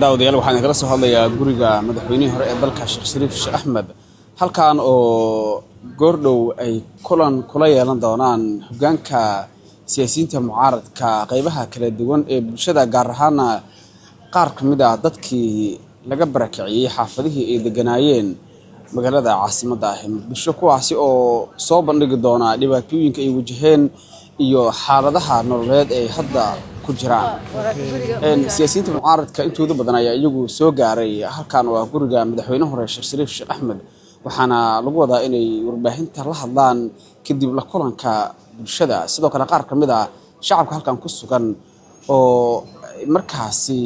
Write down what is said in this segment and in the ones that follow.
daawadayaal waxaan kala soo hadlayaa guriga madaxweynihii hore ee dalka Sheekh Shariif Sheekh Axmed halkaan oo goordhow ay kulan kula yeelan doonaan hoggaanka siyaasiyiinta mucaaradka qaybaha kala duwan ee bulshada gaar ahaan qaar ka mid ah dadkii laga barakiciyay xaafadihii ay deganaayeen magaalada caasimadda ah Muqdisho kuwaasi oo soo bandhigi doona dhibaatooyinka ay wajaheen iyo xaaladaha nololeed ee hadda ku jiraan siyaasiyiinta mucaaradka intooda badan ayaa iyagu soo gaaray halkaan waa guriga madaxweynaha hore Sheekh Shariif Sheekh Axmed waxaana lagu wadaa inay warbaahinta la hadlaan kadib la kulanka bulshada sidoo kale qaar ka mid ah shacabka halkaan ku sugan oo markaasi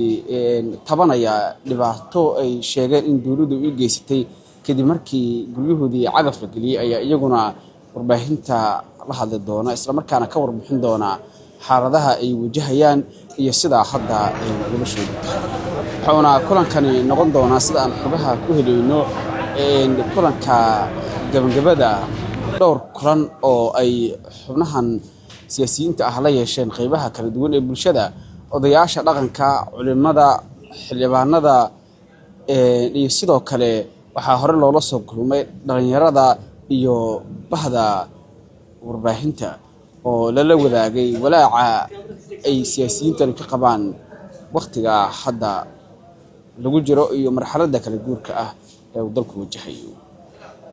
tabanaya dhibaato ay sheegeen in dawladdu u geysatay kadib markii guryahoodii cagaf la geliyay ayaa iyaguna warbaahinta la hadli doona isla markaana ka warbixin doona xaaladaha ay wajahayaan iyo sida hadda ay noloshoodu tahay waxaana kulankani noqon doona sida aan xogaha ku helayno kulanka gabagabada dhowr kulan oo ay xubnahan siyaasiyiinta ah la yeesheen qaybaha kala duwan ee bulshada odayaasha dhaqanka culimada xildhibaanada iyo sidoo kale waxaa hore loola soo kulmay dhalinyarada iyo bahda warbaahinta oo lala wadaagay walaaca ay siyaasiyiintan ka qabaan waqtiga hadda lagu jiro iyo marxaladda kala guurka ah ee dalku wajahayo